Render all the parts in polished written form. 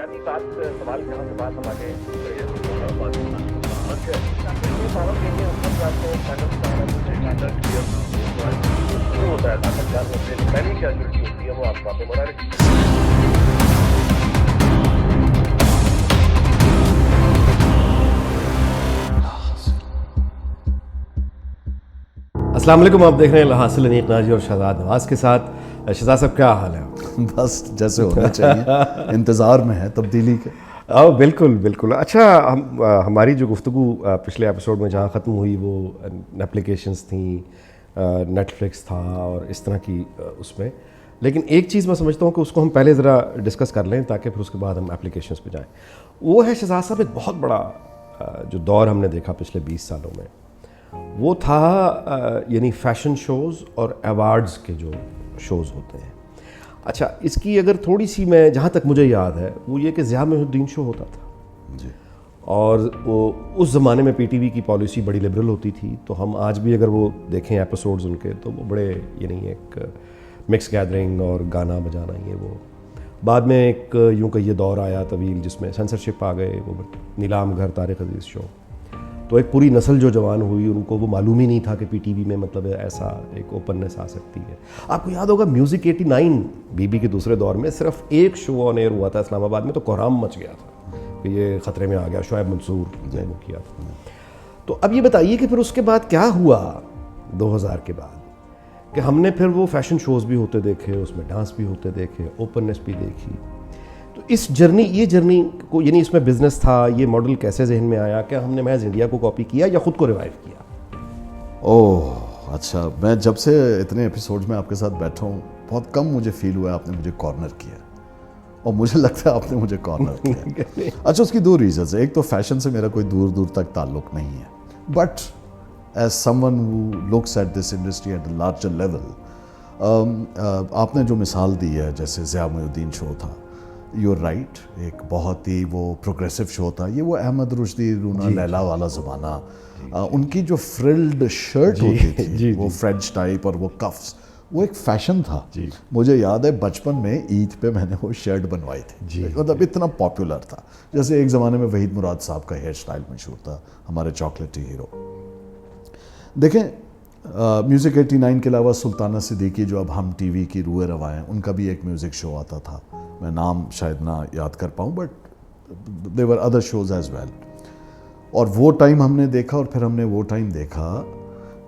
بنیادی بات سوال جہاں سے بات ہمارے پاکستان پاور کے لیے حکومت آپ کو اسٹینڈرڈ کلیئر ہوتا ہے طاقتدار ہوتے ہیں پہلی کیجولٹی ہوتی ہے وہ آپ وہاں پہ مورالٹی. السلام علیکم. آپ دیکھ رہے ہیں الحاصل انیق ناجی اور شہزاد نواز کے ساتھ. شہزاد صاحب کیا حال ہے؟ بس جیسے ہونا چاہیے، انتظار میں ہے تبدیلی کے. بالکل بالکل. اچھا، ہماری جو گفتگو پچھلے ایپیسوڈ میں جہاں ختم ہوئی وہ اپلیکیشنز تھیں، نیٹ فلکس تھا اور اس طرح کی اس میں، لیکن ایک چیز میں سمجھتا ہوں کہ اس کو ہم پہلے ذرا ڈسکس کر لیں تاکہ پھر اس کے بعد ہم اپلیکیشنز پہ جائیں. وہ ہے شہزاد صاحب ایک بہت بڑا جو دور ہم نے دیکھا پچھلے 20 سالوں میں، وہ تھا یعنی فیشن شوز اور ایوارڈز کے جو شوز ہوتے ہیں. اچھا، اس کی اگر تھوڑی سی میں جہاں تک مجھے یاد ہے وہ یہ کہ ضیاء محی الدین شو ہوتا تھا جی، اور وہ اس زمانے میں پی ٹی وی کی پالیسی بڑی لبرل ہوتی تھی، تو ہم آج بھی اگر وہ دیکھیں ایپیسوڈز ان کے تو وہ بڑے یعنی ایک مکس گیدرنگ اور گانا بجانا یہ وہ. بعد میں ایک یوں کہ یہ دور آیا طویل جس میں سینسرشپ آ گئے، وہ نیلام گھر طارق عزیز شو، تو ایک پوری نسل جو جوان ہوئی ان کو وہ معلوم ہی نہیں تھا کہ پی ٹی وی میں مطلب ایسا ایک اوپننس آ سکتی ہے. آپ کو یاد ہوگا میوزک 89 بی بی کے دوسرے دور میں صرف ایک شو آن ایئر ہوا تھا اسلام آباد میں، تو کوہرام مچ گیا تھا کہ یہ خطرے میں آ گیا. شعیب منصور نے وہ کیا تھا. تو اب یہ بتائیے کہ پھر اس کے بعد کیا ہوا 2000 کے بعد، کہ ہم نے پھر وہ فیشن شوز بھی ہوتے دیکھے، اس میں ڈانس بھی ہوتے دیکھے، اوپننس بھی دیکھی. تو اس یہ جرنی کو یعنی اس میں بزنس تھا، یہ ماڈل کیسے ذہن میں آیا؟ کہ ہم نے محض انڈیا کو کاپی کیا یا خود کو ریوائیو کیا؟ اوہ اچھا، میں جب سے اتنے ایپیسوڈ میں آپ کے ساتھ بیٹھا ہوں بہت کم مجھے فیل ہوا ہے آپ نے مجھے کارنر کیا، اور مجھے لگتا ہے آپ نے مجھے کارنر کیا. اچھا، اس کی دو ریزنز ہیں. ایک تو فیشن سے میرا کوئی دور دور تک تعلق نہیں ہے، but as someone who looks at this industry at a larger level, آپ نے جو مثال دی ہے جیسے ضیاء محی الدین شو تھا، یو رائٹ، ایک بہت ہی وہ پروگریسو شو تھا. یہ وہ احمد رشدی، رونا لیلا والا زمانہ، ان کی جو فرلڈ شرٹ ہوتی تھی وہ فرینچ ٹائپ اور وہ کفس، وہ ایک فیشن تھا. مجھے یاد ہے بچپن میں عید پہ میں نے وہ شرٹ بنوائی تھی، مطلب اتنا پاپولر تھا. جیسے ایک زمانے میں وحید مراد صاحب کا ہیئر سٹائل مشہور تھا، ہمارے چاکلیٹی ہیرو. دیکھیں، میوزک 89 کے علاوہ سلطانہ صدیقی جو اب ہم ٹی وی کی روئے روا ہیں، ان کا بھی ایک میوزک شو آتا تھا. میں نام شاید نہ یاد کر پاؤں، but there were other shows as well. اور وہ ٹائم ہم نے دیکھا، اور پھر ہم نے وہ ٹائم دیکھا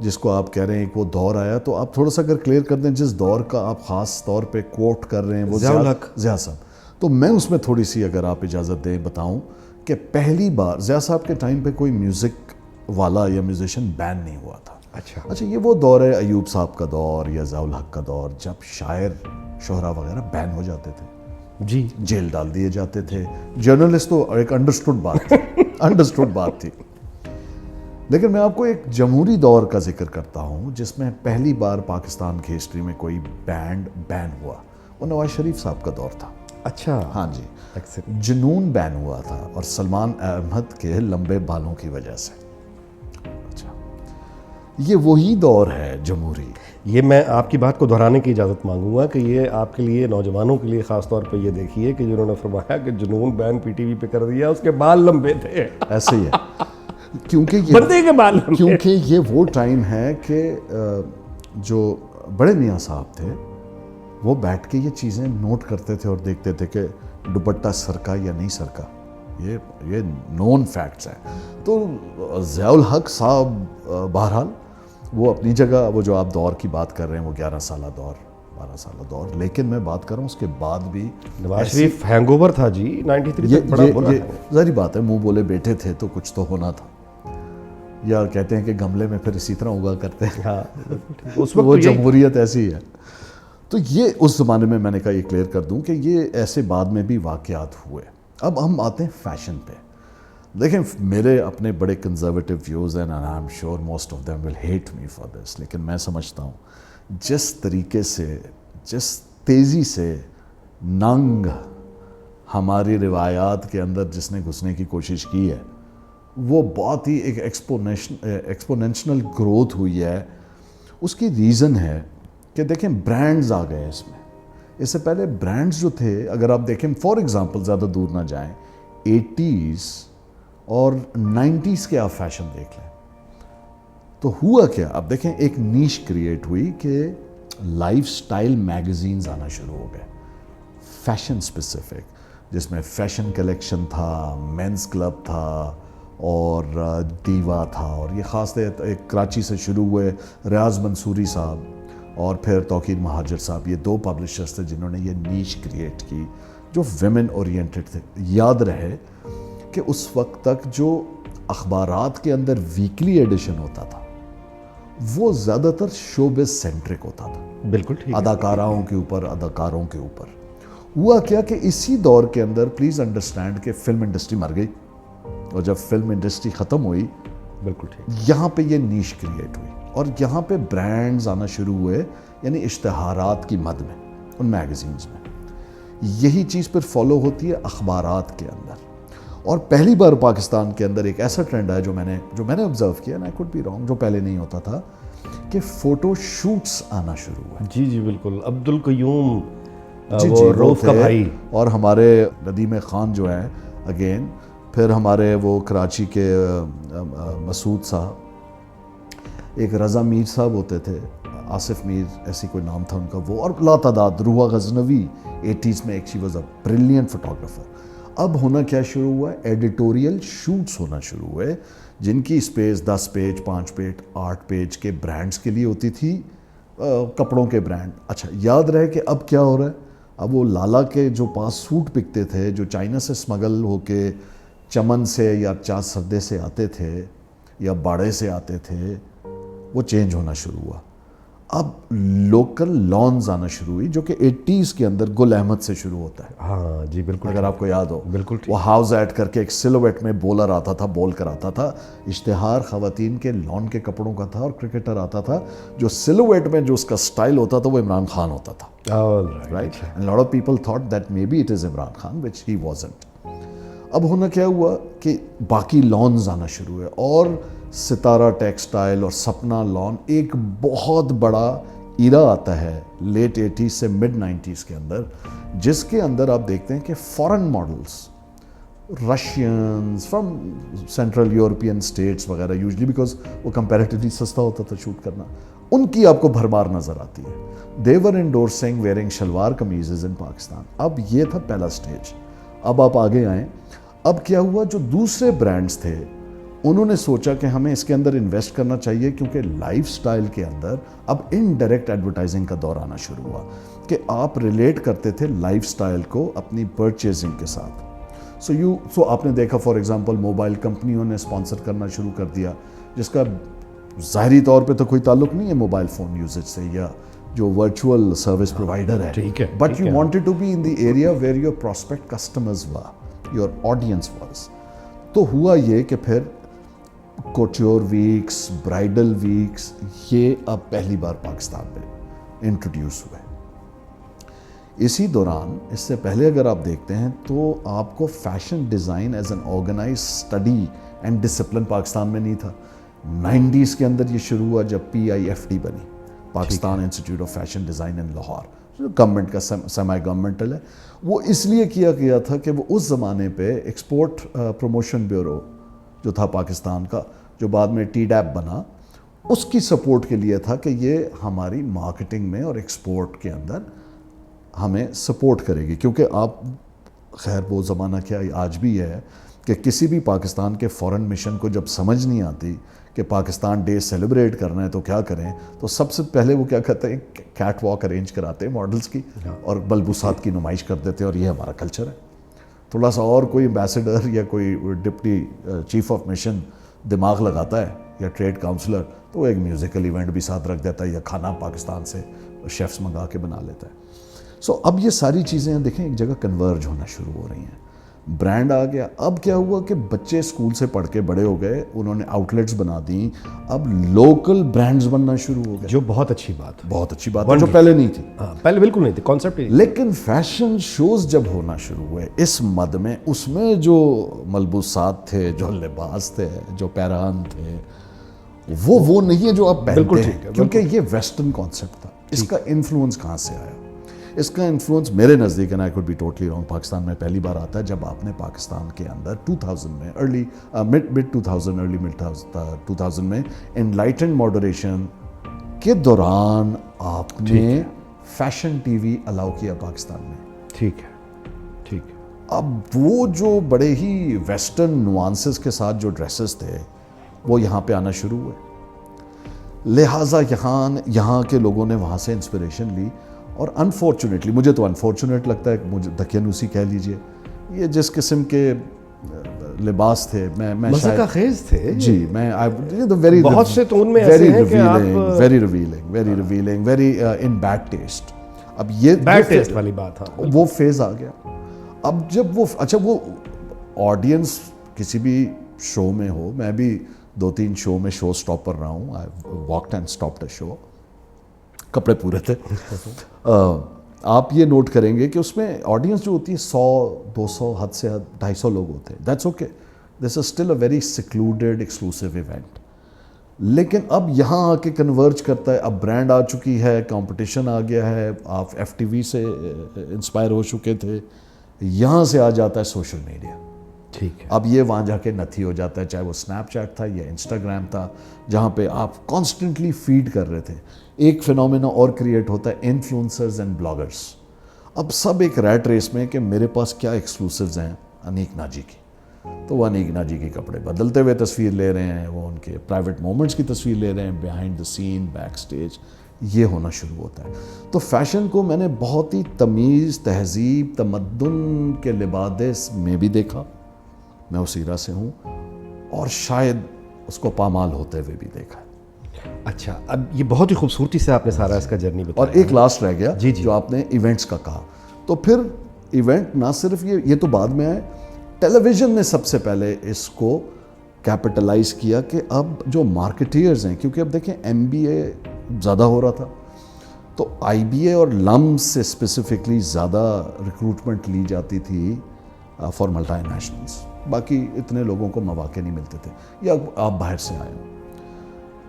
جس کو آپ کہہ رہے ہیں ایک وہ دور آیا. تو آپ تھوڑا سا اگر کلیئر کر دیں جس دور کا آپ خاص طور پہ کوٹ کر رہے ہیں، وہ ضیاء صاحب. تو میں اس میں تھوڑی سی اگر آپ اجازت دیں بتاؤں کہ پہلی بار ضیاء صاحب کے ٹائم پہ کوئی میوزک والا یا میوزیشین بین نہیں ہوا تھا. اچھا، یہ وہ دور ہے ایوب صاحب کا دور یا ضیاء الحق کا دور، جب شاعر شہرا وغیرہ بین ہو جاتے تھے، جی جیل ڈال دیے جاتے تھے. جرنلسٹ تو ایک انڈرسٹوڈ بات تھی. لیکن میں آپ کو ایک جمہوری دور کا ذکر کرتا ہوں جس میں پہلی بار پاکستان کی ہسٹری میں کوئی بینڈ بین ہوا. وہ نواز شریف صاحب کا دور تھا. اچھا، ہاں جی، جنون بین ہوا تھا، اور سلمان احمد کے لمبے بالوں کی وجہ سے. اچھا، یہ وہی دور ہے جمہوری. یہ میں آپ کی بات کو دہرانے کی اجازت مانگوں گا کہ یہ آپ کے لیے نوجوانوں کے لیے خاص طور پہ یہ دیکھیے کہ جنہوں نے فرمایا کہ جنون بین پی ٹی وی پہ کر دیا، اس کے بال لمبے تھے. ایسے ہی ہے، کیونکہ یہ وہ ٹائم ہے کہ جو بڑے میاں صاحب تھے وہ بیٹھ کے یہ چیزیں نوٹ کرتے تھے اور دیکھتے تھے کہ دوپٹہ سرکا یا نہیں سرکا. یہ نون فیکٹس ہیں. تو ضیاء الحق صاحب بہرحال وہ اپنی جگہ، وہ جو آپ دور کی بات کر رہے ہیں وہ 11 سالہ دور، 12 سالہ دور، لیکن میں بات کر رہا ہوں اس کے بعد بھی نواز شریف ہینگ اوور تھا جی 93 تک. بڑا برا ظاہری بات ہے، منہ بولے بیٹے تھے تو کچھ تو ہونا تھا، یا کہتے ہیں کہ گملے میں پھر اسی طرح اگا کرتے ہیں. اس وقت وہ جمہوریت ایسی ہے. تو یہ اس زمانے میں نے کہا یہ کلیئر کر دوں کہ یہ ایسے بعد میں بھی واقعات ہوئے. اب ہم آتے ہیں فیشن پہ. دیکھیں، میرے اپنے بڑے کنزرویٹو ویوز ہیں، and I'm sure most of them will hate me for this، لیکن میں سمجھتا ہوں جس طریقے سے، جس تیزی سے ننگ ہماری روایات کے اندر جس نے گھسنے کی کوشش کی ہے، وہ بہت ہی ایک ایکسپونینشنل گروتھ ہوئی ہے. اس کی ریزن ہے کہ دیکھیں برانڈز آ گئے اس میں. اس سے پہلے برانڈز جو تھے اگر آپ دیکھیں فار ایگزامپل زیادہ دور نہ جائیں 80s اور 90s کے آپ فیشن دیکھ لیں تو ہوا کیا اب دیکھیں ایک نیش کریٹ ہوئی کہ لائف سٹائل میگزینز آنا شروع ہو گئے فیشن اسپیسیفک جس میں فیشن کلیکشن تھا مینز کلب تھا اور دیوا تھا اور یہ خاص طور ایک کراچی سے شروع ہوئے ریاض منصوری صاحب اور پھر توقیر مہاجر صاحب یہ 2 پبلشرز تھے جنہوں نے یہ نیش کریٹ کی جو ویمن اورینٹڈ تھے. یاد رہے کہ اس وقت تک جو اخبارات کے اندر ویکلی ایڈیشن ہوتا تھا وہ زیادہ تر شوبز سینٹرک ہوتا تھا, بالکل ٹھیک, اداکاراؤں کے اوپر اداکاروں کے اوپر. ہوا کیا کہ اسی دور کے اندر پلیز انڈرسٹینڈ کہ فلم انڈسٹری مر گئی اور جب فلم انڈسٹری ختم ہوئی بالکل ٹھیک, یہاں پہ یہ نیش کریٹ ہوئی اور یہاں پہ برانڈز آنا شروع ہوئے یعنی اشتہارات کی مد میں ان میگزینز میں. یہی چیز پھر فالو ہوتی ہے اخبارات کے اندر اور پہلی بار پاکستان کے اندر ایک ایسا ٹرینڈ ہے جو میں نے آبزرو کیا نا, آئی کوڈ بی رانگ, جو پہلے نہیں ہوتا تھا کہ فوٹو شوٹس آنا شروع ہوئے. جی جی بالکل, عبد القیوم جی وہ روف کا بھائی اور ہمارے ندیم خان جو ہیں اگین, پھر ہمارے وہ کراچی کے مسعود صاحب, ایک رضا میر صاحب ہوتے تھے, آصف میر ایسی کوئی نام تھا ان کا وہ, اور لاتعداد روحا غزنوی 80s میں ایک she was a brilliant photographer. اب ہونا کیا شروع ہوا ہے, ایڈیٹوریل شوٹس ہونا شروع ہوئے جن کی اسپیس 10 پیج 5 پیج 8 پیج کے برانڈز کے لیے ہوتی تھی, کپڑوں کے برانڈ. اچھا یاد رہے کہ اب کیا ہو رہا ہے, اب وہ لالا کے جو پاس سوٹ بکتے تھے جو چائنا سے اسمگل ہو کے چمن سے یا چاس سردے سے آتے تھے یا باڑے سے آتے تھے وہ چینج ہونا شروع ہوا. اب لوکل لانز آنا شروع ہوئی جو کہ 80s کے اندر گل احمد سے شروع ہوتا ہے. ہاں جی بالکل, اگر آپ کو یاد ہو بالکل وہ ہاؤس ایڈ کر کے ایک سلویٹ میں بولر آتا تھا, بول کر آتا تھا. اشتہار خواتین کے لان کے کپڑوں کا تھا اور کرکٹر آتا تھا جو سلویٹ میں جو اس کا سٹائل ہوتا تھا وہ عمران خان ہوتا تھا. Right? And a lot of people thought that maybe it is Imran Khan, which he wasn't. اب ہونا کیا ہوا کہ باقی لانز آنا شروع ہوئے اور ستارہ ٹیکسٹائل اور سپنا لان ایک بہت بڑا ایرا آتا ہے لیٹ 80s سے مڈ 90s کے اندر, جس کے اندر آپ دیکھتے ہیں کہ foreign models Russians from Central European states وغیرہ یوزلی بیکاز وہ کمپیریٹیولی سستا ہوتا تھا شوٹ کرنا, ان کی آپ کو بھرمار نظر آتی ہے. They were endorsing wearing shalwar قمیضز in Pakistan. اب یہ تھا پہلا سٹیج. اب آپ آگے آئیں, اب کیا ہوا, جو دوسرے برانڈز تھے انہوں نے سوچا کہ ہمیں اس کے اندر انویسٹ کرنا چاہیے کیونکہ لائف سٹائل کے اندر اب انڈائریکٹ ایڈورٹائزنگ کا دور آنا شروع ہوا کہ آپ ریلیٹ کرتے تھے لائف سٹائل کو اپنی پرچیزنگ کے ساتھ. سو آپ نے دیکھا فار ایگزامپل موبائل کمپنیوں نے اسپانسر کرنا شروع کر دیا جس کا ظاہری طور پہ تو کوئی تعلق نہیں ہے موبائل فون یوزج سے یا جو ورچوئل سروس پرووائڈر ہے, but you wanted to be in the area where your prospect customers were, your audience was. تو ہوا یہ کہ پھر کوٹیور ویکس, برائڈل ویکس یہ اب پہلی بار پاکستان میں انٹروڈیوس ہوئے. اسی دوران اس سے پہلے اگر آپ دیکھتے ہیں تو آپ کو fashion design as an organise study and discipline Pakistan میں نہیں تھا. 90s کے اندر یہ شروع ہوا جب PIFD بنی, Pakistan Institute of Fashion Design in Lahore, جو گورنمنٹ کا سیمی گورنمنٹل ہے. وہ اس لیے کیا گیا تھا کہ وہ اس زمانے پہ ایکسپورٹ پروموشن بیورو جو تھا پاکستان کا, جو بعد میں TDAP بنا, اس کی سپورٹ کے لیے تھا کہ یہ ہماری مارکیٹنگ میں اور ایکسپورٹ کے اندر ہمیں سپورٹ کرے گی. کیونکہ آپ خیر وہ زمانہ کیا آج بھی ہے کہ کسی بھی پاکستان کے فورن مشن کو جب سمجھ نہیں آتی کہ پاکستان ڈے سیلیبریٹ کرنا ہے تو کیا کریں, تو سب سے پہلے وہ کیا کہتے ہیں کیٹ واک ارینج کراتے ہیں ماڈلز کی اور بلبوسات کی نمائش کر دیتے ہیں اور یہ ہمارا کلچر ہے. تھوڑا سا اور کوئی ایمبیسڈر یا کوئی ڈپٹی چیف آف مشن دماغ لگاتا ہے یا ٹریڈ کاؤنسلر تو وہ ایک میوزیکل ایونٹ بھی ساتھ رکھ دیتا ہے یا کھانا پاکستان سے شیفز منگا کے بنا لیتا ہے. سو اب یہ ساری چیزیں دیکھیں ایک جگہ کنورج ہونا شروع ہو رہی ہیں. برانڈ آ گیا. اب کیا ہوا کہ بچے اسکول سے پڑھ کے بڑے ہو گئے, انہوں نے آؤٹ لیٹس بنا دیں, اب لوکل برانڈز بننا شروع ہو گئے, جو بہت اچھی بات ہے جو پہلے نہیں تھی. پہلے بالکل نہیں تھی کانسیپٹ. لیکن فیشن شوز جب ہونا شروع ہوئے اس مد میں, اس میں جو ملبوسات تھے, جو لباس تھے, جو پیران تھے, وہ نہیں ہے جو آپ پہنتے ہیں, کیونکہ یہ ویسٹرن کانسیپٹ تھا. اس کا انفلوئنس کہاں سے آیا؟ اس کا انفلوئنس میرے نزدیک, and I could be totally wrong, Pakistan میں پہلی بار آتا ہے جب آپ نے پاکستان کے اندر 2000 میں ارلی مڈ 2000 ارلی مڈ 2000 میں انلائٹنڈ ماڈریشن کے دوران آپ نے فیشن ٹی وی الاؤ کیا پاکستان میں. ٹھیک ہے, ٹھیک ہے. اب وہ جو بڑے ہی ویسٹرن نوانسز کے ساتھ جو ڈریسز تھے وہ یہاں پہ آنا شروع ہوئے, لہٰذا یہاں کے لوگوں نے وہاں سے انسپریشن لی. اور انفارچونیٹلی, مجھے تو انفارچونیٹ لگتا ہے, مجھے دقیانوسی کہہ لیجئے, یہ جس قسم کے لباس تھے, میں مزہ کا خیز تھے جی, میں بہت سے تو ان میں ایسے ہیں کہ آپ ویری ریویلنگ ویری ان بیڈ ٹیسٹ. اب یہ بیڈ ٹیسٹ والی بات, ہاں وہ فیز آ گیا. اب جب وہ وہ آڈینس کسی بھی شو میں ہو, میں بھی 2-3 شو میں شو اسٹاپر رہا ہوں, آئی واکڈ اینڈ اسٹاپڈ اے شو, کپڑے پورے تھے. آپ یہ نوٹ کریں گے کہ اس میں آڈینس جو ہوتی ہے 100-200 حد سے حد 250 لوگ ہوتے ہیں. That's okay, this is still a very secluded exclusive event. لیکن اب یہاں آ کے کنورج کرتا ہے, اب برانڈ آ چکی ہے, کمپٹیشن آ گیا ہے, آپ ایف ٹی وی سے انسپائر ہو چکے تھے, یہاں سے آ جاتا ہے سوشل میڈیا. ٹھیک ہے. اب یہ وہاں جا کے نتھی ہو جاتا ہے, چاہے وہ سنیپ چیٹ تھا یا انسٹاگرام تھا, جہاں پہ آپ کانسٹنٹلی فیڈ کر رہے تھے. ایک فینومینا اور کریٹ ہوتا ہے, انفلوئنسرز اینڈ بلاگرز. اب سب ایک ریٹ ریس میں کہ میرے پاس کیا ایکسکلوسیوز ہیں انیک ناجی کی, تو وہ انیک ناجی کے کپڑے بدلتے ہوئے تصویر لے رہے ہیں, وہ ان کے پرائیویٹ مومنٹس کی تصویر لے رہے ہیں, behind the scene, backstage, یہ ہونا شروع ہوتا ہے. تو فیشن کو میں نے بہت ہی تمیز, تہذیب, تمدن کے لبادے میں بھی دیکھا, میں اس ایرا سے ہوں, اور شاید اس کو پامال ہوتے ہوئے بھی دیکھا. اچھا, اب یہ بہت ہی خوبصورتی سے آپ نے سارا اس کا جرنی بتایا. اور ایک لاسٹ رہ گیا جی جو آپ نے ایونٹس کا کہا, تو پھر ایونٹ نہ صرف یہ تو بعد میں آئے, ٹیلی ویژن نے سب سے پہلے اس کو کیپٹلائز کیا کہ اب جو مارکیٹیئرز ہیں, کیونکہ اب دیکھیں MBA زیادہ ہو رہا تھا, تو IBA اور لمز سے اسپیسیفکلی زیادہ ریکروٹمنٹ لی جاتی تھی فار ملٹی نیشنلز. باقی اتنے لوگوں کو مواقع نہیں ملتے تھے, یا آپ باہر سے آئے ہو.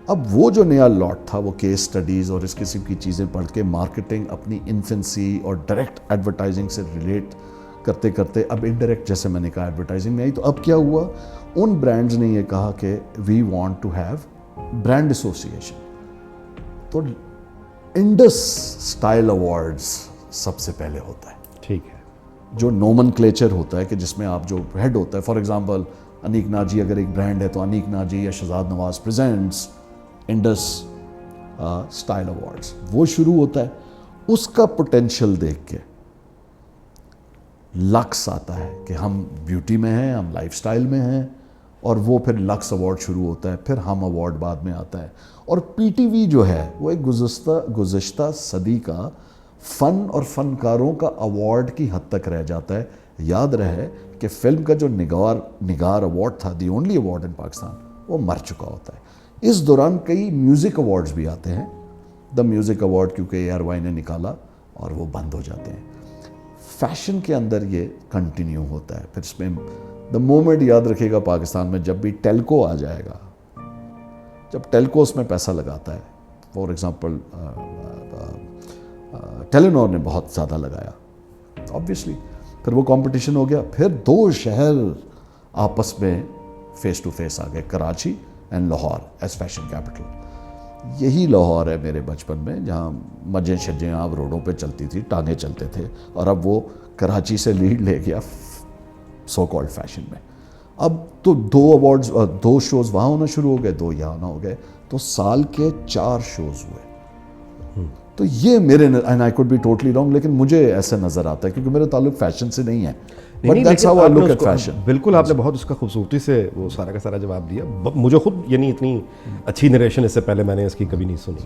اب وہ جو نیا لاٹ تھا, وہ کیس سٹڈیز اور اس قسم کی چیزیں پڑھ کے مارکیٹنگ اپنی انفینسی اور ڈائریکٹ ایڈورٹائزنگ سے ریلیٹ کرتے کرتے اب انڈائریکٹ, جیسے میں نے کہا, ایڈورٹائزنگ میں آئی. تو اب کیا ہوا, ان برانڈز نے یہ کہا کہ we want to have brand association. تو انڈس اسٹائل ایوارڈز سب سے پہلے ہوتا ہے. ٹھیک ہے. جو نومن کلیچر ہوتا ہے کہ جس میں آپ جو ہیڈ ہوتا ہے, فار ایگزامپل انیک ناجی اگر ایک برانڈ ہے تو انیک ناجی یا شہزاد نواز پریزنٹس انڈس اسٹائل ایوارڈز, وہ شروع ہوتا ہے. اس کا پوٹینشیل دیکھ کے لکس آتا ہے کہ ہم بیوٹی میں ہیں, ہم لائف سٹائل میں ہیں, اور وہ پھر لکس ایوارڈ شروع ہوتا ہے, پھر ہم ایوارڈ بعد میں آتا ہے. اور PTV جو ہے وہ ایک گزشتہ صدی کا فن اور فنکاروں کا ایوارڈ کی حد تک رہ جاتا ہے. یاد رہے کہ فلم کا جو نگار ایوارڈ تھا, دی اونلی ایوارڈ ان پاکستان, وہ مر چکا ہوتا ہے. اس دوران کئی میوزک ایوارڈز بھی آتے ہیں, دا میوزک ایوارڈ کیونکہ ARY نے نکالا, اور وہ بند ہو جاتے ہیں. فیشن کے اندر یہ کنٹینیو ہوتا ہے. پھر اس میں دا مومنٹ, یاد رکھیے گا, پاکستان میں جب بھی ٹیلکو آ جائے گا, جب ٹیلکو اس میں پیسہ لگاتا ہے, فار ایگزامپل ٹیلینور نے بہت زیادہ لگایا, آبویسلی پھر وہ کمپٹیشن ہو گیا. پھر 2 شہر آپس میں فیس ٹو فیس آ گئے, Karachi and Lahore as fashion capital. یہی لاہور ہے میرے بچپن میں جہاں مجیں شجیں آپ روڈوں پہ چلتی تھی, ٹانگے چلتے تھے, اور اب وہ کراچی سے لیڈ لے گیا سو کالڈ فیشن میں. اب تو 2 ایوارڈز, 2 شوز وہاں ہونا شروع ہو گئے, 2 یہاں ہونا ہو گئے, تو سال کے 4 شوز ہوئے. تو یہ میرے, and I could be totally wrong, لیکن مجھے ایسا نظر آتا ہے کیونکہ میرا تعلق فیشن سے نہیں ہے. But that's how I look at fashion. بالکل, آپ نے بہت اس کا خوبصورتی سے وہ سارا کا سارا جواب دیا. مجھے خود یعنی اتنی اچھی نریشن اس سے پہلے میں نے اس کی کبھی نہیں سنی.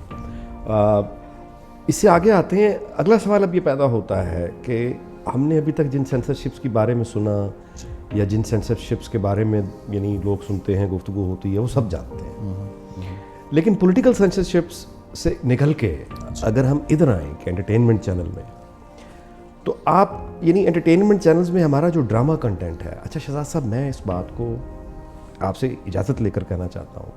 اس سے آگے آتے ہیں, اگلا سوال اب یہ پیدا ہوتا ہے کہ ہم نے ابھی تک جن سینسرشپس کے بارے میں سنا, یا جن سینسرشپس کے بارے میں یعنی لوگ سنتے ہیں, گفتگو ہوتی ہے, وہ سب جانتے ہیں. لیکن پولیٹیکل سینسرشپس سے نکل کے اگر ہم ادھر آئیں کہ انٹرٹینمنٹ چینل میں, تو آپ یعنی انٹرٹینمنٹ چینلز میں ہمارا جو ڈرامہ کنٹینٹ ہے. اچھا شہزاد صاحب, میں اس بات کو آپ سے اجازت لے کر کہنا چاہتا ہوں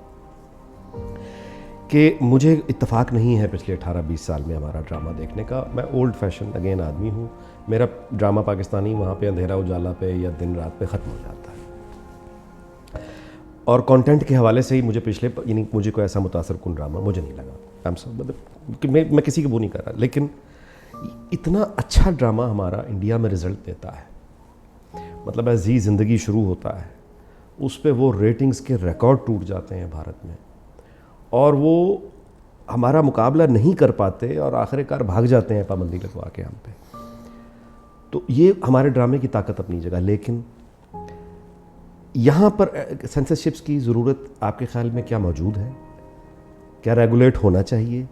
کہ مجھے اتفاق نہیں ہے پچھلے 18-20 سال میں ہمارا ڈرامہ دیکھنے کا. میں اولڈ فیشن اگین آدمی ہوں. میرا ڈرامہ پاکستانی وہاں پہ اندھیرا اجالا پہ یا دن رات پہ ختم ہو جاتا ہے. اور کانٹینٹ کے حوالے سے ہی مجھے یعنی مجھے کوئی ایسا متاثر کن ڈرامہ مجھے نہیں لگا. مطلب میں کسی کو وہ نہیں کر رہا, لیکن اتنا اچھا ڈرامہ ہمارا انڈیا میں رزلٹ دیتا ہے. مطلب زی زندگی شروع ہوتا ہے, اس پہ وہ ریٹنگز کے ریکارڈ ٹوٹ جاتے ہیں بھارت میں, اور وہ ہمارا مقابلہ نہیں کر پاتے اور آخر کار بھاگ جاتے ہیں پابندی لگوا کے ہم پہ. تو یہ ہمارے ڈرامے کی طاقت اپنی جگہ. لیکن یہاں پر سینسرشپس کی ضرورت آپ کے خیال میں کیا موجود ہے؟ کیا ریگولیٹ ہونا چاہیے؟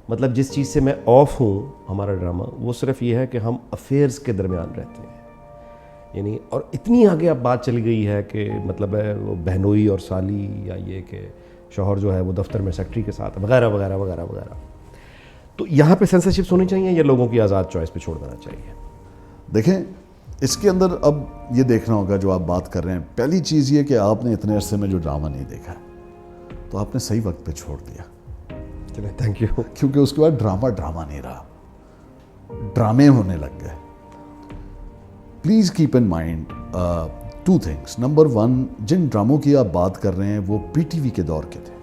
مطلب جس چیز سے میں آف ہوں ہمارا ڈرامہ, وہ صرف یہ ہے کہ ہم افیئرز کے درمیان رہتے ہیں. یعنی اور اتنی آگے اب بات چلی گئی ہے کہ مطلب ہے وہ بہنوئی اور سالی, یا یہ کہ شوہر جو ہے وہ دفتر میں سیکٹری کے ساتھ وغیرہ وغیرہ وغیرہ وغیرہ. تو یہاں پہ سینسرشپس ہونی چاہیے یا لوگوں کی آزاد چوائس پہ چھوڑ دینا چاہیے؟ دیکھیں, اس کے اندر اب یہ دیکھنا ہوگا جو آپ بات کر رہے ہیں. پہلی چیز یہ کہ آپ نے اتنے عرصے میں جو ڈرامہ نہیں دیکھا تو آپ نے صحیح وقت پہ چھوڑ دیا. چلیں تھینک یو. کیونکہ اس کے بعد ڈرامہ نہیں رہا, ڈرامے ہونے لگ گئے. Please keep in mind 2 things. Number 1, جن ڈراموں کی آپ بات کر رہے ہیں وہ پی ٹی وی کے دور کے تھے.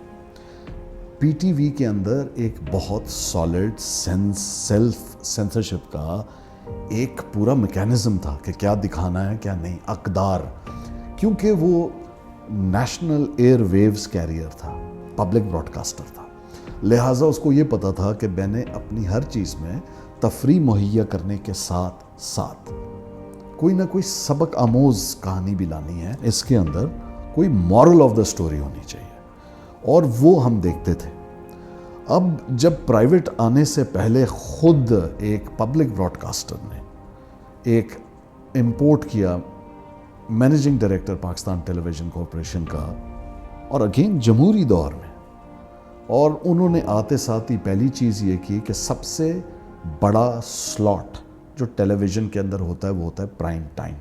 پی ٹی وی کے اندر ایک بہت سالڈ سیلف سینسرشپ کا ایک پورا میکینزم تھا کہ کیا دکھانا ہے کیا نہیں. اقدار, کیونکہ وہ نیشنل ایئر ویوز کیریئر تھا, پبلک براڈ کاسٹر تھا, لہٰذا اس کو یہ پتا تھا کہ میں نے اپنی ہر چیز میں تفریح مہیا کرنے کے ساتھ ساتھ کوئی نہ کوئی سبق آموز کہانی بھی لانی ہے. اس کے اندر کوئی مورل آف دا اسٹوری ہونی چاہیے, اور وہ ہم دیکھتے تھے. اب جب پرائیویٹ آنے سے پہلے خود ایک پبلک براڈ کاسٹر نے ایک امپورٹ کیا, مینیجنگ ڈائریکٹر پاکستان ٹیلی ویژن کارپوریشن کا, اور اگین جمہوری دور میں, اور انہوں نے آتے ساتھ ہی پہلی چیز یہ کی کہ سب سے بڑا سلاٹ جو ٹیلی ویژن کے اندر ہوتا ہے وہ ہوتا ہے پرائم ٹائم.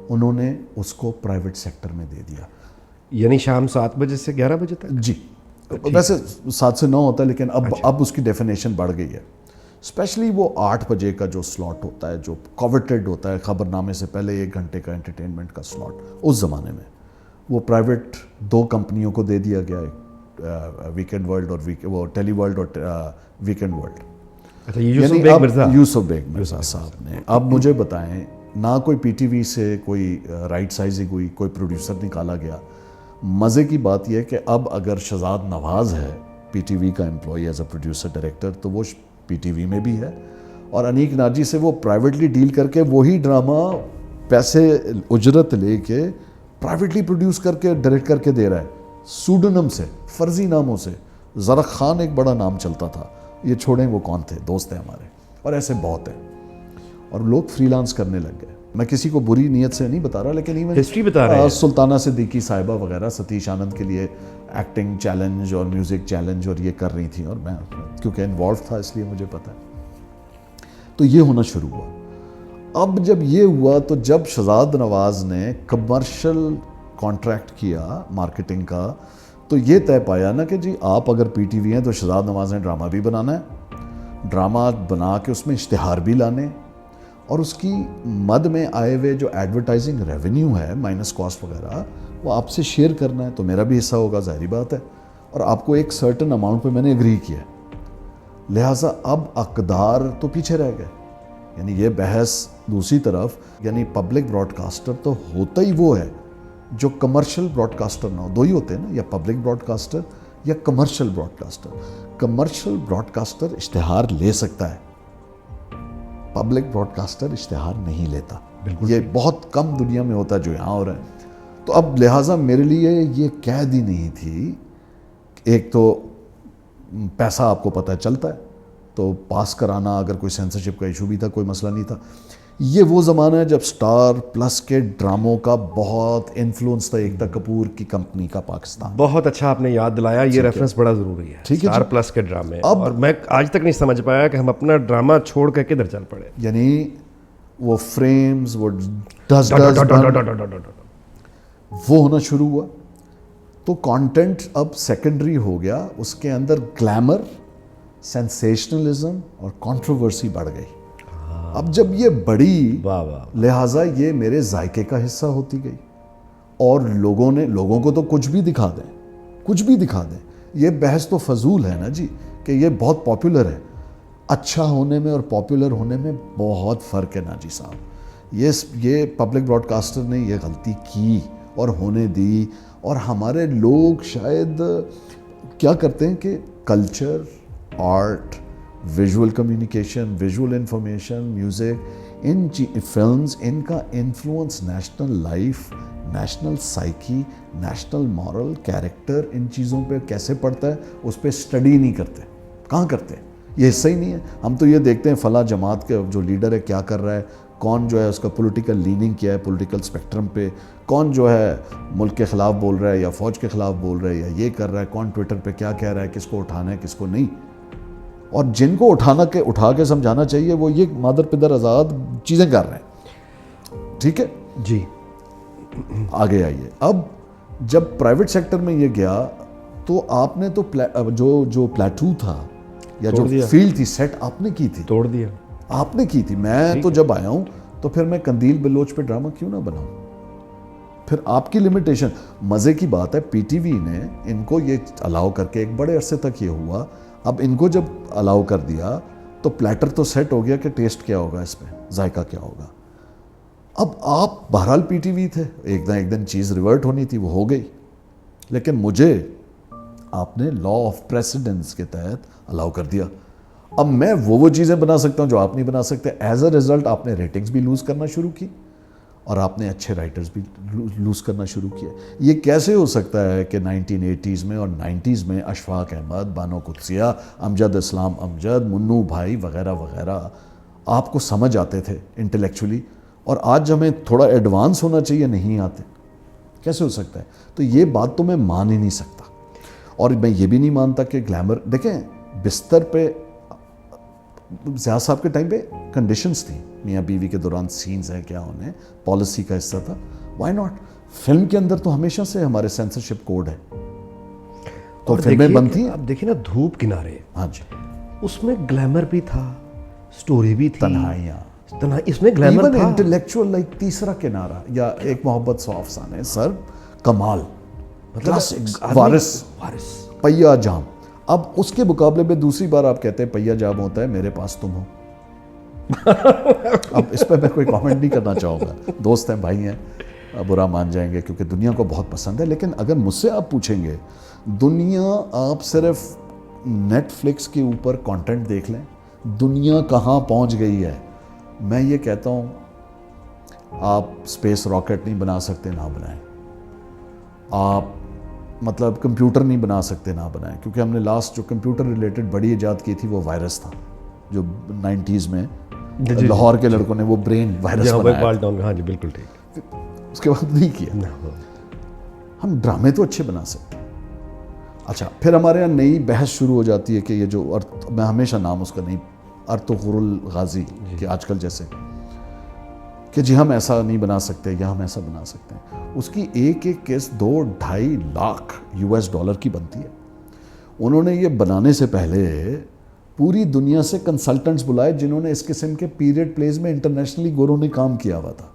انہوں نے اس کو پرائیویٹ سیکٹر میں دے دیا. یعنی شام 7 بجے سے 11 بجے تک؟ جی, ویسے 7 سے 9 ہوتا ہے, لیکن اب اس کی ڈیفینیشن بڑھ گئی ہے. اسپیشلی وہ 8 بجے کا جو سلاٹ ہوتا ہے جو کووٹڈ ہوتا ہے, خبر نامے سے پہلے 1 گھنٹے کا انٹرٹینمنٹ کا سلاٹ, اس زمانے میں وہ پرائیویٹ 2 کمپنیوں کو دے دیا گیا, ویکینڈ ورلڈ اور وہ ٹیلی ورلڈ اور ویکینڈ ورلڈ. یوسف بیگ مرزا صاحب نے. اب مجھے بتائیں, نہ کوئی پی ٹی وی سے کوئی رائٹ سائزنگ ہوئی, کوئی پروڈیوسر نکالا گیا. مزے کی بات یہ کہ اب اگر شہزاد نواز ہے پی ٹی وی کا employee is a producer director, تو وہ پی ٹی وی میں بھی ہے, اور انیک ناجی سے وہ پرائیویٹلی ڈیل کر کے وہی ڈرامہ پیسے اجرت لے کے پرائیویٹلی پروڈیوس کر کے ڈائریکٹ کر کے دے رہا ہے, سوڈنم سے, فرضی ناموں سے. زرق خان ایک بڑا نام چلتا تھا, یہ چھوڑیں وہ کون تھے, دوست ہیں ہمارے, اور ایسے بہت ہیں. اور لوگ فری لانس کرنے لگ گئے. میں کسی کو بری نیت سے نہیں بتا رہا, لیکن ایون ہسٹری بتا رہے ہیں. سلطانہ صدیقی صاحبہ وغیرہ ستیش آنند کے لیے ایکٹنگ چیلنج اور میوزک چیلنج اور یہ کر رہی تھیں, اور میں کیونکہ انوالو تھا اس لیے مجھے پتا ہے. تو یہ ہونا شروع ہوا. اب جب یہ ہوا تو جب شہزاد نواز نے کمرشل کانٹریکٹ کیا مارکیٹنگ کا, تو یہ طے پایا نا کہ جی آپ اگر پی ٹی وی ہیں تو شہزاد نواز نے ڈرامہ بھی بنانا ہے, ڈرامہ بنا کے اس میں اشتہار بھی لانے, اور اس کی مد میں آئے ہوئے جو ایڈورٹائزنگ ریونیو ہے مائنس کاسٹ وغیرہ وہ آپ سے شیئر کرنا ہے. تو میرا بھی حصہ ہوگا, ظاہری بات ہے, اور آپ کو ایک سرٹن اماؤنٹ پہ میں نے اگری کیا. لہٰذا اب اقدار تو پیچھے رہ گئے. یعنی یہ بحث دوسری طرف, یعنی پبلک براڈ کاسٹر تو ہوتا ہی وہ ہے جو کمرشل براڈ کاسٹر نہ ہو. 2 ہی ہوتے ہیں نا, یا پبلک براڈ کاسٹر یا commercial broadcaster. Commercial broadcaster اشتہار لے سکتا ہے, پبلک براڈ کاسٹر اشتہار نہیں لیتا. یہ بہت کم دنیا میں ہوتا ہے جو یہاں ہو رہا ہے. تو اب لہٰذا میرے لیے یہ قید ہی نہیں تھی. ایک تو پیسہ آپ کو پتہ چلتا ہے, تو پاس کرانا, اگر کوئی سینسرشپ کا ایشو بھی تھا کوئی مسئلہ نہیں تھا. یہ وہ زمانہ ہے جب سٹار پلس کے ڈراموں کا بہت انفلوئنس تھا, ایکتا کپور کی کمپنی کا پاکستان. بہت اچھا آپ نے یاد دلایا, یہ ریفرنس بڑا ضروری ہے, سٹار پلس کے ڈرامے. اور میں آج تک نہیں سمجھ پایا کہ ہم اپنا ڈرامہ چھوڑ کے کدھر چل پڑے. یعنی وہ فریمز, وہ وہ ہونا شروع ہوا. تو کانٹینٹ اب سیکنڈری ہو گیا, اس کے اندر گلیمر, سینسیشنلزم اور کنٹروورسی بڑھ گئی. اب جب یہ بڑی, لہٰذا یہ میرے ذائقے کا حصہ ہوتی گئی, اور لوگوں کو تو کچھ بھی دکھا دیں. یہ بحث تو فضول ہے نا جی, کہ یہ بہت پاپولر ہے. اچھا ہونے میں اور پاپولر ہونے میں بہت فرق ہے ناجی صاحب. یہ پبلک براڈ کاسٹر نے یہ غلطی کی اور ہونے دی, اور ہمارے لوگ شاید کیا کرتے ہیں کہ culture, art, visual communication, visual information, music, ان فلمز, ان کا influence national life, national psyche, national moral, character, ان چیزوں پہ کیسے پڑتا ہے, اس پہ اسٹڈی نہیں کرتے. کہاں کرتے ہیں؟ یہ حصہ ہی نہیں ہے. ہم تو یہ دیکھتے ہیں فلاں جماعت کے جو لیڈر ہے کیا کر رہا ہے, کون جو ہے اس کا پولیٹیکل لیننگ کیا ہے پولیٹیکل اسپیکٹرم پہ, کون جو ہے ملک کے خلاف بول رہا ہے یا فوج کے خلاف بول رہا ہے یا یہ کر رہا ہے, کون ٹویٹر پہ کیا کہہ رہا ہے, کس کو اٹھانا ہے کس کو نہیں. اور جن کو اٹھا کے سمجھانا چاہیے وہ یہ مادر پدر آزاد چیزیں کر رہے ہیں. ٹھیک ہے جی, آگے آئیے. اب جب پرائیویٹ سیکٹر میں یہ گیا تو آپ نے تو جو پلیٹو تھا یا جو فیلڈ تھی سیٹ آپ نے کی تھی, توڑ دیا آپ نے کی تھی. میں تو جب آیا ہوں تو پھر میں قندیل بلوچ پہ ڈرامہ کیوں نہ بناؤں؟ پھر آپ کی لمیٹیشن. مزے کی بات ہے پی ٹی وی نے ان کو یہ الاؤ کر کے ایک بڑے عرصے تک یہ ہوا, اب ان کو جب الاؤ کر دیا تو پلیٹر تو سیٹ ہو گیا کہ ٹیسٹ کیا ہوگا اس میں, ذائقہ کیا ہوگا. اب آپ بہرحال پی ٹی وی تھے, ایک دن چیز ریورٹ ہونی تھی, وہ ہو گئی. لیکن مجھے آپ نے لا آف پریسیڈنس کے تحت الاؤ کر دیا. اب میں وہ چیزیں بنا سکتا ہوں جو آپ نہیں بنا سکتے. ایز اے ریزلٹ آپ نے ریٹنگز بھی لوز کرنا شروع کی اور آپ نے اچھے رائٹرز بھی لوز کرنا شروع کیے. یہ کیسے ہو سکتا ہے کہ 1980s میں اور 90s میں اشفاق احمد, بانو قدسیہ, امجد اسلام امجد, منو بھائی وغیرہ وغیرہ آپ کو سمجھ آتے تھے انٹلیکچولی, اور آج ہمیں تھوڑا ایڈوانس ہونا چاہیے, نہیں آتے؟ کیسے ہو سکتا ہے؟ تو یہ بات تو میں مان ہی نہیں سکتا. اور میں یہ بھی نہیں مانتا کہ گلیمر, دیکھیں بستر پہ زیاد صاحب کے ٹائم پہ کنڈیشنز تھیں, میاں بیوی کے دوران سینز ہیں کیا ہونے, پالیسی کا حصہ تھا. Y not? فلم کے اندر تو ہمیشہ سے ہمارے سینسرشپ کوڈ ہے, تو فلمیں بنتی ہیں. آپ دیکھیں نا دھوپ کنارے, ہاں جی, اس میں گلیمر بھی تھا, سٹوری بھی تھی, تنہائیاں, اس میں گلیمر تھا, انٹلیکچوئل لائک تیسرا کنارہ یا ایک محبت سو افسانے, سر کمال, وارث, پیا جام. اب اس کے مقابلے میں دوسری بار آپ کہتے ہیں پیا جام ہوتا ہے میرے پاس تم ہو. اب اس پہ میں کوئی کامنٹ نہیں کرنا چاہوں گا, دوست ہیں, بھائی ہیں, برا مان جائیں گے کیونکہ دنیا کو بہت پسند ہے. لیکن اگر مجھ سے آپ پوچھیں گے, دنیا آپ صرف نیٹ فلکس کے اوپر کانٹینٹ دیکھ لیں, دنیا کہاں پہنچ گئی ہے. میں یہ کہتا ہوں آپ اسپیس راکٹ نہیں بنا سکتے, نہ بنائیں. آپ مطلب کمپیوٹر نہیں بنا سکتے, نہ بنائیں, کیونکہ ہم نے لاسٹ جو کمپیوٹر ریلیٹڈ بڑی ایجاد کی تھی وہ وائرس تھا, جو 90s میں لاہور کے لڑکوں نے وہ برین وائرس بنایا. ہاں جی بالکل ٹھیک. اس کے بعد نہیں کیا. ہم ڈرامے تو اچھے بنا سکتے ہیں. اچھا, پھر ہمارے یہاں نئی بحث شروع ہو جاتی ہے کہ یہ جو, میں ہمیشہ نام اس کا نہیں, ارطغرل الغازی کہ آج کل جیسے کہ جی ہم ایسا نہیں بنا سکتے یا ہم ایسا بنا سکتے ہیں. اس کی ایک کیس 2-2.5 لاکھ $US کی بنتی ہے. انہوں نے یہ بنانے سے پہلے پوری دنیا سے کنسلٹنٹس بلائے جنہوں نے اس قسم کے پیریڈ پلیز میں انٹرنیشنلی گوروں نے کام کیا ہوا تھا.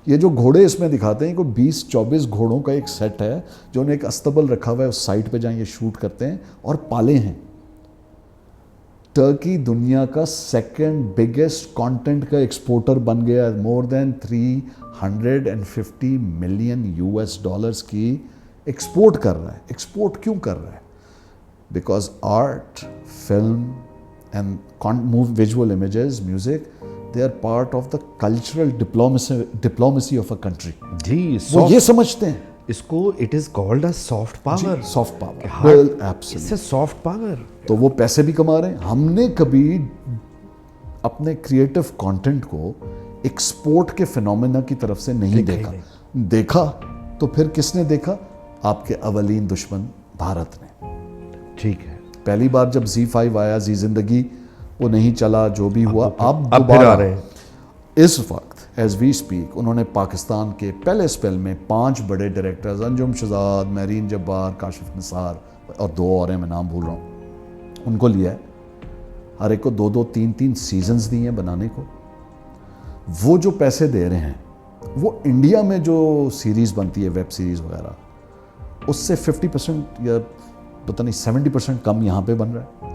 یہ جو گھوڑے اس میں دکھاتے ہیں, کوئی 20-24 گھوڑوں کا ایک سیٹ ہے جو انہیں ایک استبل رکھا ہوا ہے, اس سائٹ پہ جائیں یہ شوٹ کرتے ہیں اور پالے ہیں. ٹرکی دنیا کا سیکنڈ بگیسٹ کانٹینٹ کا ایکسپورٹر بن گیا ہے. مور دین 350 ملین $US کی ایکسپورٹ کر رہا ہے. ایکسپورٹ کیوں کر رہا ہے؟ Because art, film and visual images, music, they are part of the cultural diplomacy of a country. جی وہ یہ سمجھتے ہیں اس کو, it is called a soft power. soft power, it's a soft power. تو وہ پیسے بھی کما رہے ہیں. ہم نے کبھی اپنے کریٹو کانٹینٹ کو ایکسپورٹ کے فینومینا کی طرف سے نہیں دیکھا تو پھر کس نے دیکھا؟ آپ کے اولین دشمن بھارت نے. ٹھیک ہے, پہلی بار جب Z5 آیا, زی زندگی, وہ نہیں چلا, جو بھی ہوا, آپ دوبارہ آ رہے ہیں. اس وقت ایز وی اسپیک انہوں نے پاکستان کے پہلے اسپیل میں 5 بڑے ڈائریکٹرز، انجم شہزاد، مہرین جبار، کاشف نثار اور 2 اور ہیں میں نام بھول رہا ہوں، ان کو لیا ہے. ہر ایک کو 2-2 3-3 سیزنز دی ہیں بنانے کو. وہ جو پیسے دے رہے ہیں وہ انڈیا میں جو سیریز بنتی ہے ویب سیریز وغیرہ اس سے 50% یا پتہ نہیں 70% کم یہاں پہ بن رہا ہے.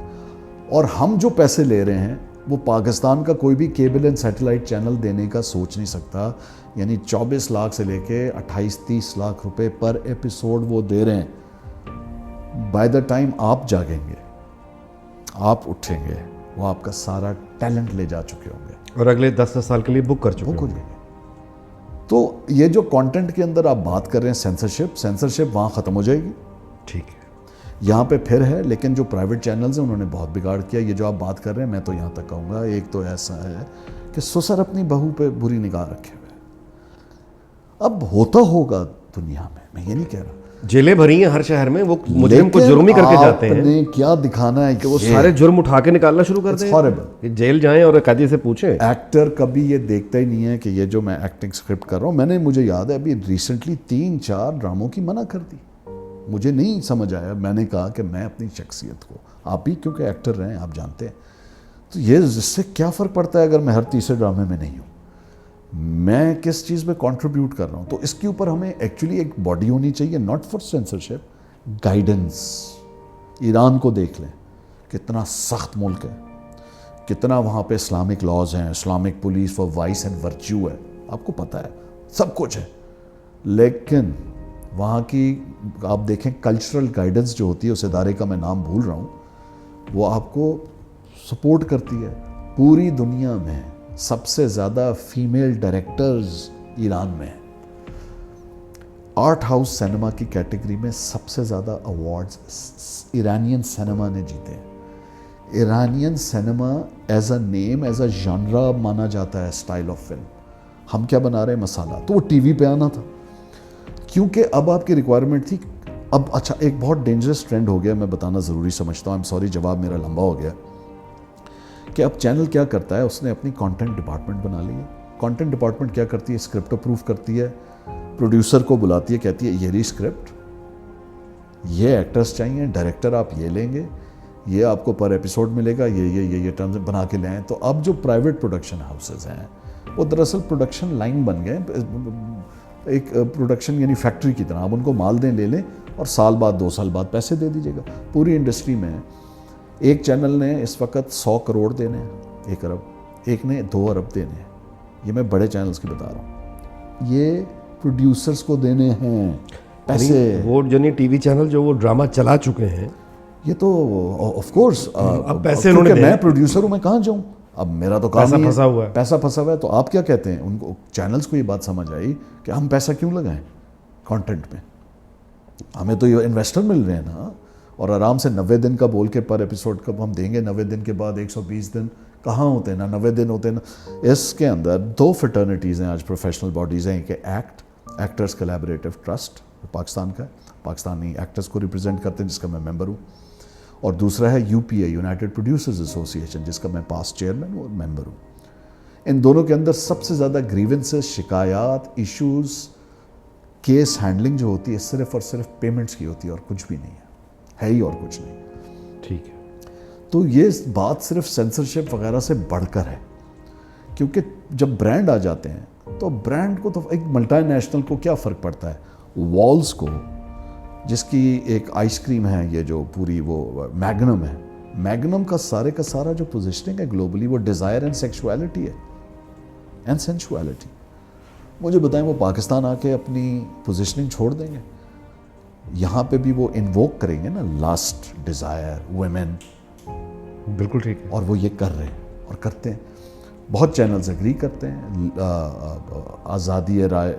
اور ہم جو پیسے لے رہے ہیں وہ پاکستان کا کوئی بھی کیبل اینڈ سیٹلائٹ چینل دینے کا سوچ نہیں سکتا. یعنی 24 لاکھ سے لے کے 28-30 لاکھ روپے پر ایپیسوڈ وہ دے رہے ہیں. بائی دا ٹائم آپ جاگیں گے، آپ اٹھیں گے، وہ آپ کا سارا ٹیلنٹ لے جا چکے ہوں گے اور اگلے 10 سال کے لیے بک کر چکے ہوں گے. تو یہ جو کانٹینٹ کے اندر آپ بات کر رہے ہیں سینسرشپ وہاں ختم ہو جائے گی. ٹھیک ہے. یہاں پہ پھر ہے، لیکن جو پرائیویٹ چینلز ہیں انہوں نے بہت بگاڑ کیا. یہ جو آپ بات کر رہے ہیں میں تو یہاں تک کہوں گا، ایک تو ایسا ہے کہ سسر اپنی بہو پہ بری نگاہ رکھے ہوئے. اب ہوتا ہوگا دنیا میں یہ نہیں کہہ رہا. جیلیں بھری ہیں ہر شہر میں، وہ مجرم کو جرم ہی کر کے جاتے ہیں. آپ نے کیا دکھانا ہے کہ وہ سارے جرم اٹھا کے نکالنا شروع کر دیں کہ جیل جائیں اور قاضی سے پوچھیں. ایکٹر کبھی یہ دیکھتا ہی نہیں ہے کہ یہ جو میں ایکٹنگ اسکرپٹ کر رہا ہوں، مجھے یاد ہے ابھی ریسنٹلی 3-4 ڈراموں کی منع کر دی. مجھے نہیں سمجھ آیا. میں نے کہا کہ میں اپنی شخصیت کو، آپ بھی کیونکہ ایکٹر رہے ہیں آپ جانتے ہیں، تو یہ اس سے کیا فرق پڑتا ہے اگر میں ہر تیسرے ڈرامے میں نہیں ہوں، میں کس چیز میں کنٹریبیوٹ کر رہا ہوں. تو اس کے اوپر ہمیں ایکچولی ایک باڈی ہونی چاہیے، not for censorship, guidance. Iran کو دیکھ لیں، کتنا سخت ملک ہے، کتنا وہاں پہ اسلامک لاز ہیں، Islamic police for vice and virtue ہے، آپ کو پتہ ہے سب کچھ ہے. لیکن وہاں کی آپ دیکھیں کلچرل گائیڈنس جو ہوتی ہے، اس ادارے کا میں نام بھول رہا ہوں، وہ آپ کو سپورٹ کرتی ہے. پوری دنیا میں سب سے زیادہ فیمیل ڈائریکٹرز ایران میں ہیں. آرٹ ہاؤس سینما کی کیٹیگری میں سب سے زیادہ ایوارڈز ایرانین سینما نے جیتے ہیں. Iranian cinema as a name, as a genre مانا جاتا ہے اسٹائل آف فلم. ہم کیا بنا رہے ہیں؟ مسالہ. تو وہ ٹی وی پہ آنا تھا کیونکہ اب آپ کی ریکوائرمنٹ تھی. اب اچھا ایک بہت ڈینجرس ٹرینڈ ہو گیا، میں بتانا ضروری سمجھتا ہوں، سوری جواب میرا لمبا ہو گیا، کہ اب چینل کیا کرتا ہے، اس نے اپنی کانٹینٹ ڈپارٹمنٹ بنا لی ہے. کانٹینٹ ڈپارٹمنٹ کیا کرتی ہے؟ اسکرپٹ اپروو کرتی ہے، پروڈیوسر کو بلاتی ہے، کہتی ہے یہ رہی اسکرپٹ، یہ ایکٹرز چاہیے، ڈائریکٹر آپ یہ لیں گے، یہ آپ کو پر ایپیسوڈ ملے گا، یہ ٹرمز بنا کے لے آئیں. تو اب جو پرائیویٹ پروڈکشن ہاؤسز ہیں وہ دراصل پروڈکشن لائن بن گئے، ایک پروڈکشن یعنی فیکٹری کی طرح. آپ ان کو مال دیں، لے لیں، اور سال بعد 2 سال بعد پیسے دے دیجیے گا. پوری انڈسٹری میں ایک چینل نے اس وقت 100 کروڑ دینے ہیں، 1 ارب، ایک نے 2 ارب دینے ہیں. یہ میں بڑے چینلز کی بتا رہا ہوں. یہ پروڈیوسرز کو دینے ہیں پیسے. وہ یعنی ٹی وی چینل جو وہ ڈرامہ چلا چکے ہیں، یہ تو آف کورس اب پیسے انہوں نے، میں پروڈیوسر ہوں، میں کہاں جاؤں؟ اب میرا تو کام پیسہ پھنسا ہوا ہے، پیسہ پھنسا ہوا ہے. تو آپ کیا کہتے ہیں؟ ان کو چینلز کو یہ بات سمجھ آئی کہ ہم پیسہ کیوں لگائیں کانٹینٹ میں؟ ہمیں تو یہ انویسٹر مل رہے ہیں نا، اور آرام سے 90 دن کا بول کے پر ایپیسوڈ کب ہم دیں گے. 90 دن کے بعد 120 دن کہاں ہوتے ہیں نا، 90 دن ہوتے ہیں نا. اس کے اندر 2 فرٹرنیٹیز ہیں آج پروفیشنل باڈیز ہیں، کہ ایکٹرز کولیبریٹو ٹرسٹ پاکستان کا ہے، پاکستانی ایکٹرز کو ریپرزینٹ کرتے ہیں، جس کا میں ممبر ہوں، اور دوسرا ہے UPA یونائٹڈ پروڈیوسرز ایسوسی ایشن، جس کا میں پاسٹ چیئرمین ہوں اور ممبر ہوں. ان دونوں کے اندر سب سے زیادہ گریونسز، شکایات، ایشوز، کیس ہینڈلنگ جو ہوتی ہے صرف اور صرف پیمنٹس کی ہوتی ہے، اور کچھ بھی نہیں ہے ہی اور کچھ نہیں. ٹھیک ہے. تو یہ بات صرف سینسرشپ وغیرہ سے بڑھ کر ہے، کیونکہ جب برانڈ آ جاتے ہیں تو برانڈ کو تو ایک ملٹی نیشنل کو کیا فرق پڑتا ہے؟ والز کو، جس کی ایک آئس کریم ہے یہ جو پوری وہ میگنم ہے، میگنم کا سارا جو پوزیشننگ ہے گلوبلی وہ ڈیزائر اینڈ سیکشوالٹی ہے اینڈ سینشوالٹی. مجھے بتائیں وہ پاکستان آ کے اپنی پوزیشننگ چھوڑ دیں گے؟ یہاں پہ بھی وہ انووک کریں گے نا، لاسٹ، ڈیزائر، ویمن. بالکل ٹھیک ہے. اور وہ یہ کر رہے ہیں اور کرتے ہیں. بہت چینلز اگری کرتے ہیں آزادی رائے،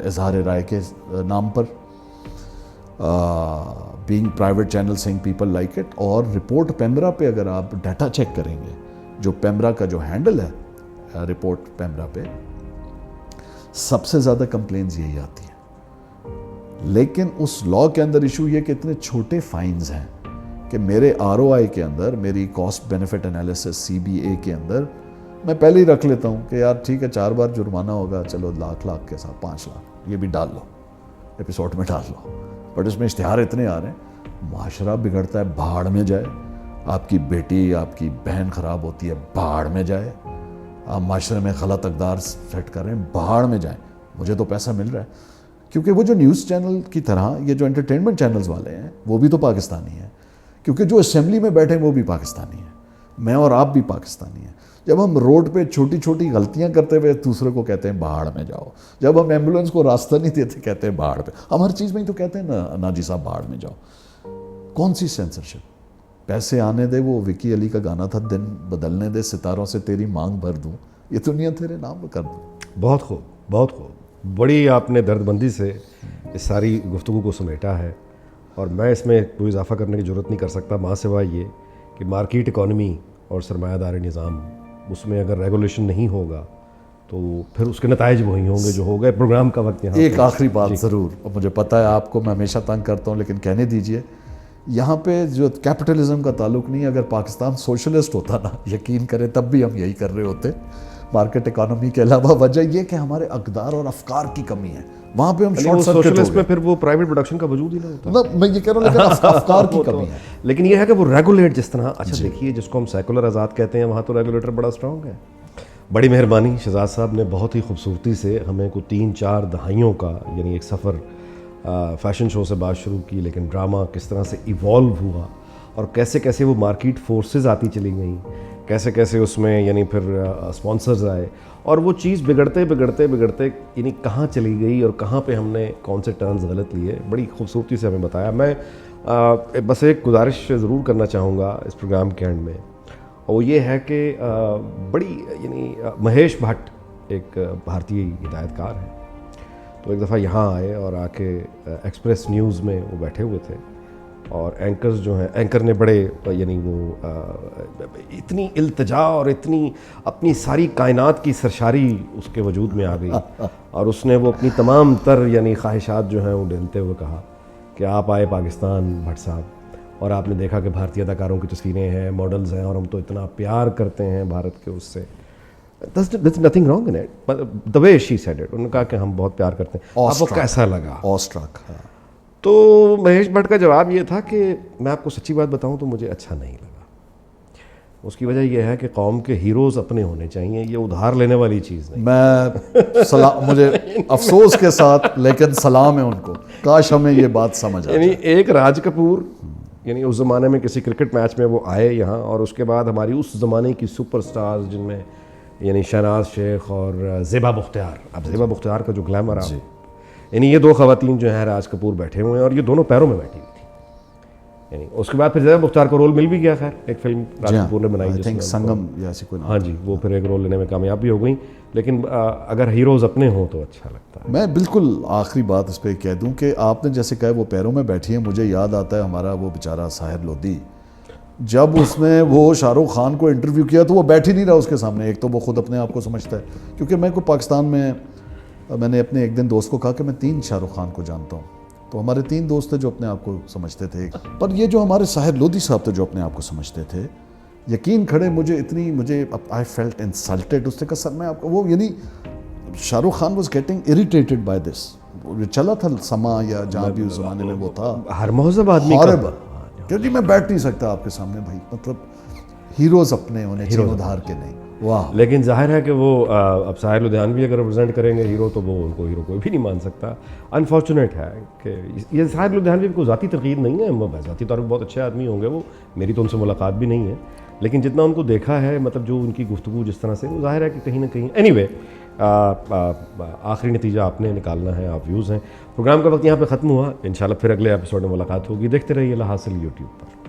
اظہار رائے کے نام پر، being private channel seeing people like it. اور رپورٹ پیمرا پہ اگر آپ ڈیٹا چیک کریں گے، جو پیمرا کا جو ہینڈل ہے رپورٹ پیمرا پہ، سب سے زیادہ کمپلینز یہی آتی ہیں. لیکن اس لاء کے اندر ایشو یہ کہ اتنے چھوٹے فائنز ہیں کہ میرے ROI کے اندر، میری کاسٹ بینیفٹ انالیسس CBA کے اندر میں پہلے ہی رکھ لیتا ہوں کہ یار ٹھیک ہے 4 بار جرمانہ ہوگا, چلو لاکھ کے ساتھ 5 لاکھ یہ بھی ڈال لو, ایپیسوڈ میں ڈال لو. بٹ اس میں اشتہار اتنے آ رہے ہیں, معاشرہ بگڑتا ہے, بھاڑ میں جائے. آپ کی بیٹی, آپ کی بہن خراب ہوتی ہے, بھاڑ میں جائے. آپ معاشرے میں غلط اقدار سیٹ کر رہے ہیں, بھاڑ میں جائیں. مجھے تو پیسہ مل رہا ہے, کیونکہ وہ جو نیوز چینل کی طرح یہ جو انٹرٹینمنٹ چینلز والے ہیں وہ بھی تو پاکستانی ہیں, کیونکہ جو اسمبلی میں بیٹھے ہیں وہ بھی پاکستانی ہیں, میں اور آپ بھی پاکستانی ہیں. جب ہم روڈ پہ چھوٹی چھوٹی غلطیاں کرتے ہوئے دوسرے کو کہتے ہیں بھاڑ میں جاؤ, جب ہم ایمبولینس کو راستہ نہیں دیتے کہتے ہیں بھاڑ پہ, ہم ہر چیز میں ہی تو کہتے ہیں نا جی صاحب بھاڑ میں جاؤ. کون سی سینسرشپ؟ پیسے آنے دے, وہ وکی علی کا گانا تھا, دن بدلنے دے ستاروں سے تیری مانگ بھر دوں, یہ دنیا تیرے نام کر دوں. بہت خوب, بہت خوب. بڑی آپ نے درد مندی سے اس ساری گفتگو کو سمیٹا ہے, اور میں اس میں کوئی اضافہ کرنے کی ضرورت نہیں کر سکتا ماں سوائے یہ کہ مارکیٹ اکانومی اور سرمایہ داری نظام, اس میں اگر ریگولیشن نہیں ہوگا تو پھر اس کے نتائج وہی ہوں گے جو ہو گئے. پروگرام کا وقت یہاں ایک آخری بات ضرور, اور مجھے پتہ ہے آپ کو میں ہمیشہ تنگ کرتا ہوں لیکن کہنے دیجئے, یہاں پہ جو کیپٹلزم کا تعلق نہیں ہے, اگر پاکستان سوشلسٹ ہوتا نا, یقین کریں تب بھی ہم یہی کر رہے ہوتے. مارکیٹ اکانومی کے علاوہ وجہ یہ کہ ہمارے اقدار اور افکار کی کمی ہے, وہاں پہ ہم شارٹ سرکٹ ہو گئے. میں پھر وہ پرائیویٹ پروڈکشن کا وجود ہی نہ ہوتا. میں یہ کہہ رہا ہوں لیکن افکار کی کمی ہے. لیکن یہ ہے کہ وہ ریگولیٹ جس طرح, اچھا دیکھیے جس کو ہم سیکولر آزاد کہتے ہیں وہاں تو ریگولیٹر بڑا اسٹرانگ ہے. بڑی مہربانی, شہزاد صاحب نے بہت ہی خوبصورتی سے ہمیں کو 3-4 دہائیوں کا یعنی ایک سفر فیشن شو سے بات شروع کی, لیکن ڈرامہ کس طرح سے ایوالو ہوا اور کیسے کیسے وہ مارکیٹ فورسز آتی چلی گئیں, کیسے کیسے اس میں یعنی پھر اسپانسرز آئے, اور وہ چیز بگڑتے بگڑتے بگڑتے یعنی کہاں چلی گئی اور کہاں پہ ہم نے کون سے ٹرنز غلط لیے, بڑی خوبصورتی سے ہمیں بتایا. میں بس ایک گزارش ضرور کرنا چاہوں گا اس پروگرام کے اینڈ میں, اور وہ یہ ہے کہ بڑی یعنی مہیش بھٹ ایک بھارتی ہدایت کار ہے, تو ایک دفعہ یہاں آئے اور آ کے ایکسپریس نیوز میں وہ بیٹھے ہوئے تھے, اور اینکرز جو ہیں, اینکر نے بڑے یعنی وہ اتنی التجا اور اتنی اپنی ساری کائنات کی سرشاری اس کے وجود میں آ گئی, اور اس نے وہ اپنی تمام تر یعنی خواہشات جو ہیں وہ ڈھلتے ہوئے کہا کہ آپ آئے پاکستان بھٹ صاحب, اور آپ نے دیکھا کہ بھارتی اداکاروں کی تصویریں ہیں, ماڈلز ہیں, اور ہم تو اتنا پیار کرتے ہیں بھارت کے اس سے. There's nothing wrong in it, but the way she said it, انہوں نے کہا کہ ہم بہت پیار کرتے ہیں. آپ کو کیسا لگا؟ آسٹرک. تو مہیش بھٹ کا جواب یہ تھا کہ میں آپ کو سچی بات بتاؤں تو مجھے اچھا نہیں لگا. اس کی وجہ یہ ہے کہ قوم کے ہیروز اپنے ہونے چاہیے, یہ ادھار لینے والی چیز نہیں. میں مجھے افسوس کے ساتھ لیکن سلام ہے ان کو, کاش ہمیں یہ بات سمجھ آئے. یعنی ایک راج کپور یعنی اس زمانے میں کسی کرکٹ میچ میں وہ آئے یہاں, اور اس کے بعد ہماری اس زمانے کی سپر سٹارز جن میں یعنی شہناز شیخ اور زیبا بختیار, اب زیبا بختیار کا جو گلیمر آپ, یعنی یہ 2 خواتین جو ہیں راج کپور بیٹھے ہوئے ہیں, اور یہ دونوں پیروں میں بیٹھی ہوئی تھی. یعنی اس کے بعد پھر زیبا بختیار کو رول مل بھی گیا, خیر ایک فلم راج کپور نے بنائی سنگم یا ایسی کوئی, ہاں جی, وہ پھر ایک رول لینے میں کامیاب بھی ہو گئیں. لیکن اگر ہیروز اپنے ہوں تو اچھا لگتا ہے. میں بالکل آخری بات اس پہ کہہ دوں کہ آپ نے جیسے کہا وہ پیروں میں بیٹھی ہیں, مجھے یاد آتا ہے ہمارا وہ بیچارہ ساحر لودھی, جب اس نے وہ شاہ رخ خان کو انٹرویو کیا تو وہ بیٹھ ہی نہیں رہا اس کے سامنے. ایک تو وہ خود اپنے آپ کو سمجھتا ہے, کیونکہ میں کو پاکستان میں نے اپنے ایک دن دوست کو کہا کہ میں 3 شاہ رخ خان کو جانتا ہوں, تو ہمارے 3 دوست تھے جو اپنے آپ کو سمجھتے تھے, پر یہ جو ہمارے ساحر لودھی صاحب تھے جو اپنے آپ کو سمجھتے تھے, یقین کھڑے مجھے آئی فیلٹ انسلٹیڈ. اس نے کہا سر میں آپ کو وہ یعنی Shah Rukh Khan was getting irritated by this, چلا تھا سما یا جہاں بھی اس زمانے میں وہ تھا, ہر مہذب آدمی کہ جی میں بیٹھ نہیں سکتا آپ کے سامنے بھائی, مطلب ہیروز اپنے ہونے چاہیے ادھار کے نہیں. واہ. لیکن ظاہر ہے کہ وہ اب ساحر لدھیانوی اگر ریپرزینٹ کریں گے ہیرو, تو وہ ان کو ہیرو کوئی بھی نہیں مان سکتا. انفارچونیٹ ہے کہ یہ ساحر لدھیانوی کو ذاتی تنقید نہیں ہے, وہ ذاتی طور پر بہت اچھے آدمی ہوں گے, وہ میری تو ان سے ملاقات بھی نہیں ہے, لیکن جتنا ان کو دیکھا ہے مطلب جو ان کی گفتگو جس طرح سے, وہ ظاہر ہے کہ کہیں نہ کہیں اینی وے آخری نتیجہ آپ نے نکالنا ہے, آپ ویوز ہیں. پروگرام کا وقت یہاں پہ ختم ہوا, انشاءاللہ پھر اگلے ایپیسوڈ میں ملاقات ہوگی. دیکھتے رہیے الحاصل یوٹیوب پر.